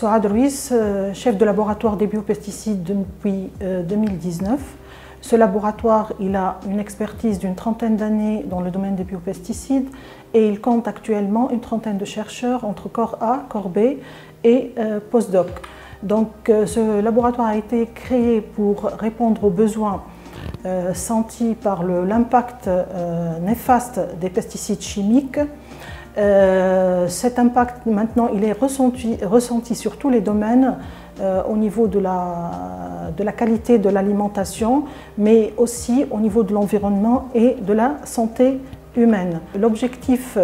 Souad Ruiz, chef de laboratoire des biopesticides depuis 2019. Ce laboratoire, il a une expertise d'une trentaine d'années dans le domaine des biopesticides et il compte actuellement une trentaine de chercheurs entre corps A, corps B et postdoc. Donc ce laboratoire a été créé pour répondre aux besoins sentis par l'impact néfaste des pesticides chimiques. Cet impact maintenant il est ressenti sur tous les domaines au niveau de la qualité de l'alimentation, mais aussi au niveau de l'environnement et de la santé humaine. L'objectif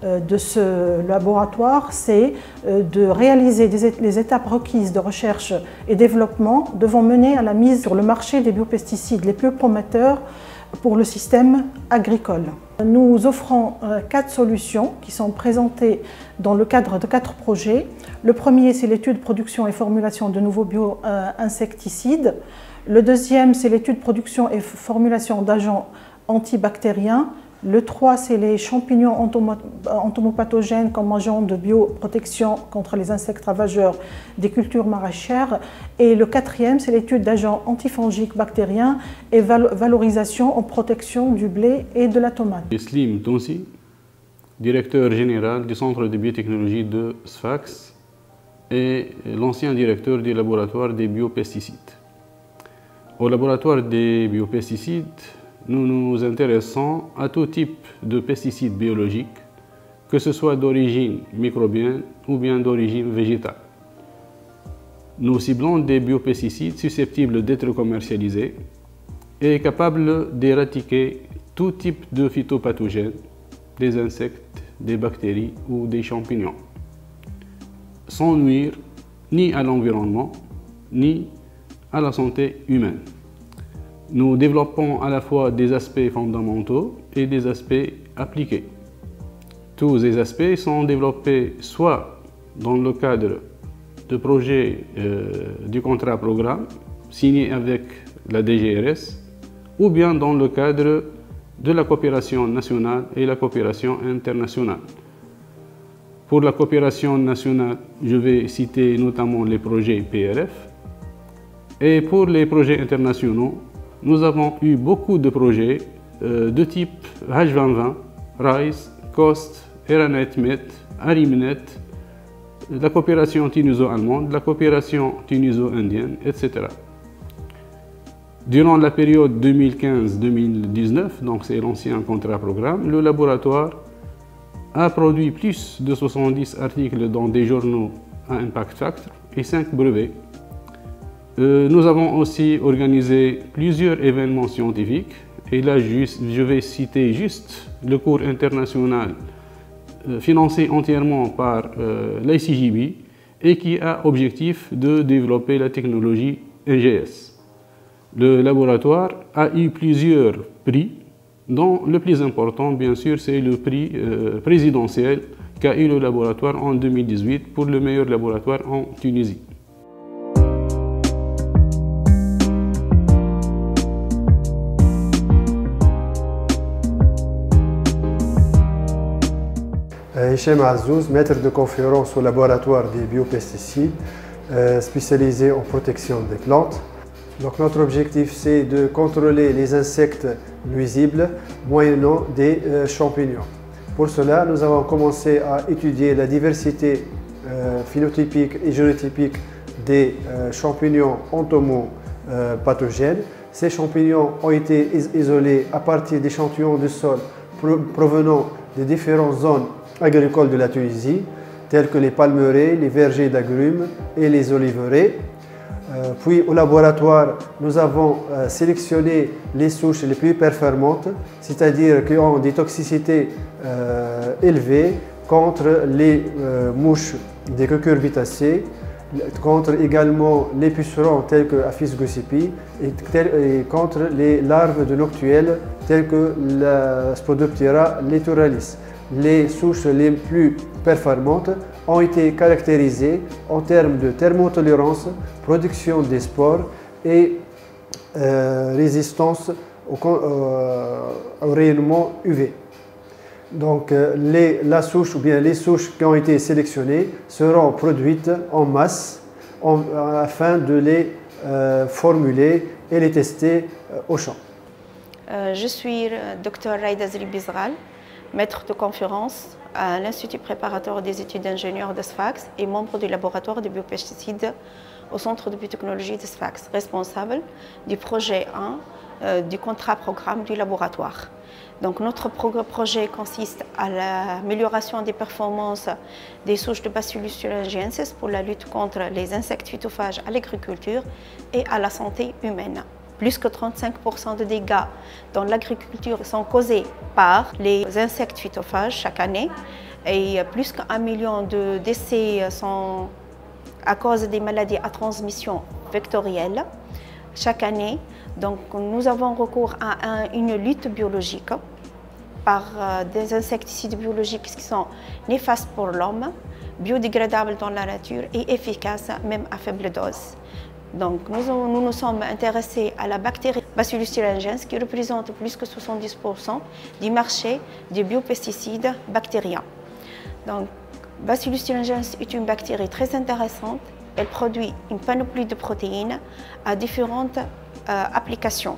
de ce laboratoire, c'est de réaliser les étapes requises de recherche et développement devant mener à la mise sur le marché des biopesticides les plus prometteurs pour le système agricole. Nous offrons 4 solutions qui sont présentées dans le cadre de 4 projets. Le premier, c'est l'étude production et formulation de nouveaux bio-insecticides. Le deuxième, c'est l'étude production et formulation d'agents antibactériens. Le 3, c'est les champignons entomopathogènes comme agents de bioprotection contre les insectes ravageurs des cultures maraîchères. Et le 4e, c'est l'étude d'agents antifongiques bactériens et valorisation en protection du blé et de la tomate. Slim Tonsi, directeur général du Centre de biotechnologie de Sfax et l'ancien directeur du laboratoire des biopesticides. Au laboratoire des biopesticides, nous nous intéressons à tout type de pesticides biologiques, que ce soit d'origine microbienne ou bien d'origine végétale. Nous ciblons des biopesticides susceptibles d'être commercialisés et capables d'éradiquer tout type de phytopathogènes, des insectes, des bactéries ou des champignons, sans nuire ni à l'environnement ni à la santé humaine. Nous développons à la fois des aspects fondamentaux et des aspects appliqués. Tous ces aspects sont développés soit dans le cadre de projets du contrat programme signé avec la DGRS ou bien dans le cadre de la coopération nationale et la coopération internationale. Pour la coopération nationale, je vais citer notamment les projets PRF. Et pour les projets internationaux, nous avons eu beaucoup de projets de type H2020, RISE, COST, ERANET-MET, ARIMNET, la coopération tunuso-allemande, la coopération tunuso-indienne, etc. Durant la période 2015-2019, donc c'est l'ancien contrat programme, le laboratoire a produit plus de 70 articles dans des journaux à impact factor et 5 brevets. Nous avons aussi organisé plusieurs événements scientifiques et là je vais citer juste le cours international financé entièrement par l'ICJB et qui a objectif de développer la technologie NGS. Le laboratoire a eu plusieurs prix, dont le plus important bien sûr c'est le prix présidentiel qu'a eu le laboratoire en 2018 pour le meilleur laboratoire en Tunisie. Hichem Azouz, maître de conférence au laboratoire des biopesticides, spécialisé en protection des plantes. Donc notre objectif c'est de contrôler les insectes nuisibles moyennant des champignons. Pour cela, nous avons commencé à étudier la diversité phénotypique et génotypique des champignons entomopathogènes. Ces champignons ont été isolés à partir d'échantillons de sol provenant des différentes zones agricoles de la Tunisie, tels que les palmeraies, les vergers d'agrumes et les oliveraies. Puis au laboratoire, nous avons sélectionné les souches les plus performantes, c'est-à-dire qui ont des toxicités élevées contre les mouches des cucurbitacées, contre également les pucerons tels que Apis gossypii et contre les larves de noctuelles telles que la Spodoptera littoralis. Les souches les plus performantes ont été caractérisées en termes de thermotolérance, production des spores et résistance au rayonnement UV. Donc la souche ou bien les souches qui ont été sélectionnées seront produites en masse afin de les formuler et les tester au champ. Je suis Dr Raïda Zribizral, maître de conférence à l'Institut préparatoire des études d'ingénieurs de Sfax et membre du laboratoire de biopesticides au Centre de biotechnologie de Sfax, responsable du projet 1 du contrat programme du laboratoire. Donc notre projet consiste à l'amélioration des performances des souches de Bacillus thuringiensis pour la lutte contre les insectes phytophages à l'agriculture et à la santé humaine. Plus que 35% de dégâts dans l'agriculture sont causés par les insectes phytophages chaque année et plus qu'1 million de décès sont à cause des maladies à transmission vectorielle chaque année. Donc nous avons recours à une lutte biologique par des insecticides biologiques qui sont néfastes pour l'homme, biodégradables dans la nature et efficaces même à faible dose. Donc nous nous sommes intéressés à la bactérie Bacillus thuringiensis qui représente plus que 70% du marché des biopesticides bactériens. Donc Bacillus thuringiensis est une bactérie très intéressante. Elle produit une panoplie de protéines à différentes applications.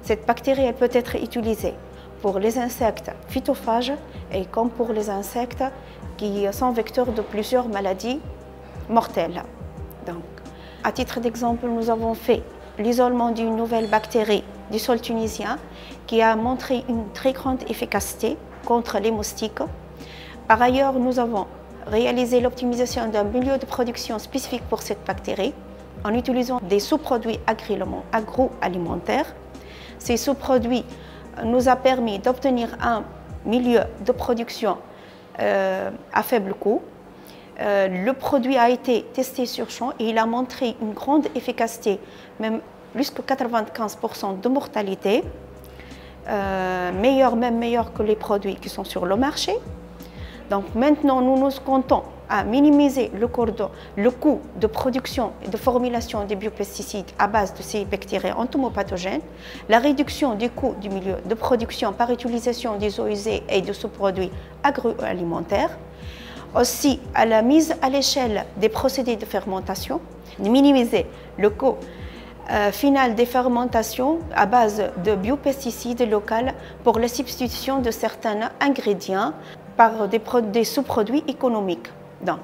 Cette bactérie elle peut être utilisée pour les insectes phytophages et comme pour les insectes qui sont vecteurs de plusieurs maladies mortelles. Donc, à titre d'exemple, nous avons fait l'isolement d'une nouvelle bactérie du sol tunisien qui a montré une très grande efficacité contre les moustiques. Par ailleurs, nous avons réalisé l'optimisation d'un milieu de production spécifique pour cette bactérie en utilisant des sous-produits agroalimentaires. Ces sous-produits nous a permis d'obtenir un milieu de production à faible coût. Le produit a été testé sur champ et il a montré une grande efficacité, même plus que 95% de mortalité, même meilleur que les produits qui sont sur le marché. Donc maintenant, nous nous comptons à minimiser le coût de production et de formulation des biopesticides à base de ces bactéries entomopathogènes, la réduction du coût du milieu de production par utilisation des eaux usées et de sous-produits agroalimentaires, aussi à la mise à l'échelle des procédés de fermentation, de minimiser le coût final des fermentations à base de biopesticides locaux pour la substitution de certains ingrédients par des sous-produits économiques. Donc,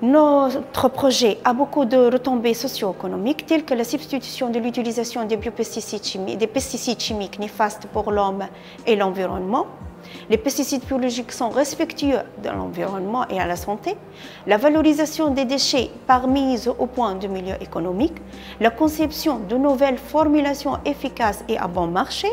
notre projet a beaucoup de retombées socio-économiques telles que la substitution de l'utilisation des biopesticides chimiques, des pesticides chimiques néfastes pour l'homme et l'environnement. Les pesticides biologiques sont respectueux de l'environnement et à la santé, la valorisation des déchets par mise au point du milieu économique, la conception de nouvelles formulations efficaces et à bon marché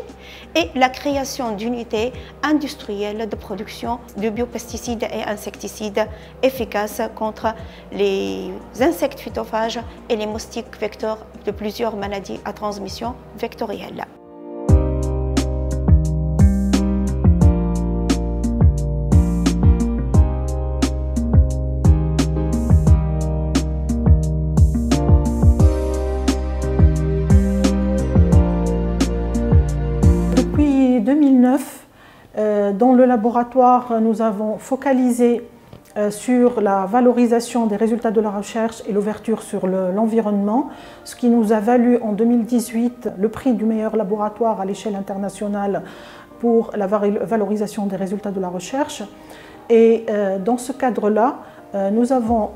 et la création d'unités industrielles de production de biopesticides et insecticides efficaces contre les insectes phytophages et les moustiques vecteurs de plusieurs maladies à transmission vectorielle. Dans le laboratoire, nous avons focalisé sur la valorisation des résultats de la recherche et l'ouverture sur l'environnement, ce qui nous a valu en 2018 le prix du meilleur laboratoire à l'échelle internationale pour la valorisation des résultats de la recherche. Et dans ce cadre-là, nous avons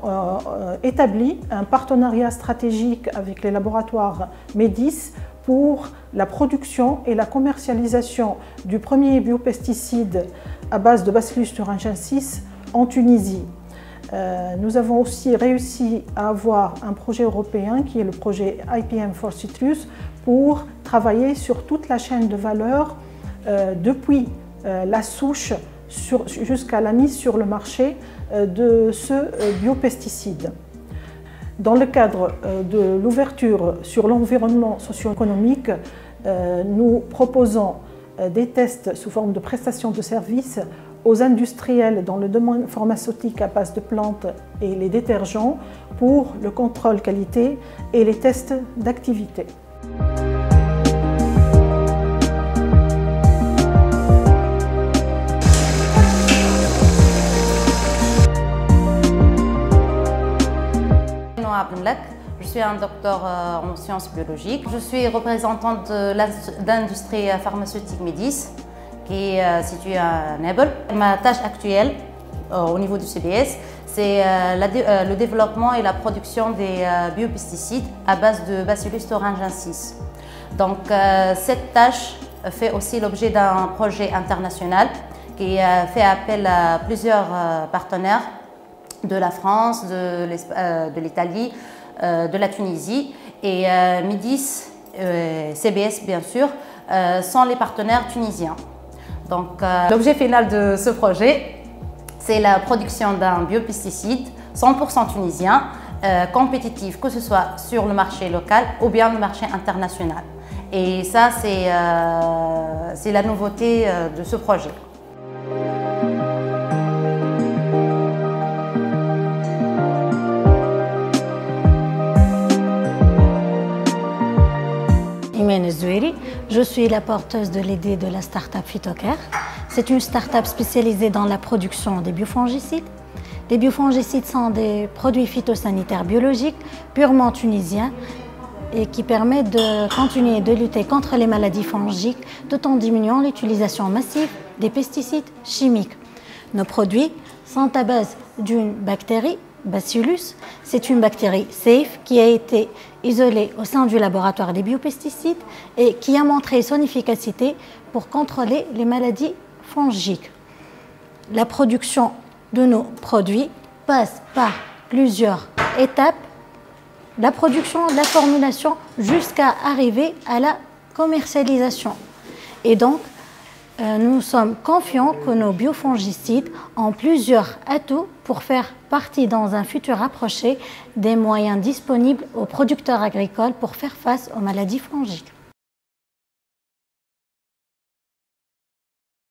établi un partenariat stratégique avec les laboratoires MEDIS pour la production et la commercialisation du premier biopesticide à base de Bacillus thuringiensis en Tunisie. Nous avons aussi réussi à avoir un projet européen qui est le projet IPM for Citrus pour travailler sur toute la chaîne de valeur depuis la souche jusqu'à la mise sur le marché de ce biopesticide. Dans le cadre de l'ouverture sur l'environnement socio-économique, nous proposons des tests sous forme de prestations de services aux industriels dans le domaine pharmaceutique à base de plantes et les détergents pour le contrôle qualité et les tests d'activité. Abdelak. Je suis un docteur en sciences biologiques. Je suis représentante de l'industrie pharmaceutique Médis, qui est située à Naples. Ma tâche actuelle au niveau du CBS, c'est le développement et la production des biopesticides à base de Bacillus thuringiensis. Donc cette tâche fait aussi l'objet d'un projet international qui fait appel à plusieurs partenaires de la France, de l'Italie, de la Tunisie, et Médis, CBS bien sûr, sont les partenaires tunisiens. Donc l'objet final de ce projet, c'est la production d'un biopesticide 100% tunisien, compétitif, que ce soit sur le marché local ou bien le marché international. Et ça, c'est la nouveauté de ce projet. Je suis la porteuse de l'idée de la start-up Phytocare. C'est une start-up spécialisée dans la production des biofongicides. Les biofongicides sont des produits phytosanitaires biologiques purement tunisiens et qui permettent de continuer de lutter contre les maladies fongiques tout en diminuant l'utilisation massive des pesticides chimiques. Nos produits sont à base d'une bactérie, Bacillus. C'est une bactérie safe qui a été isolée au sein du laboratoire des biopesticides et qui a montré son efficacité pour contrôler les maladies fongiques. La production de nos produits passe par plusieurs étapes, la production, la formulation, jusqu'à arriver à la commercialisation. Et donc, nous sommes confiants que nos biofongicides ont plusieurs atouts pour faire partie dans un futur rapproché des moyens disponibles aux producteurs agricoles pour faire face aux maladies fongiques.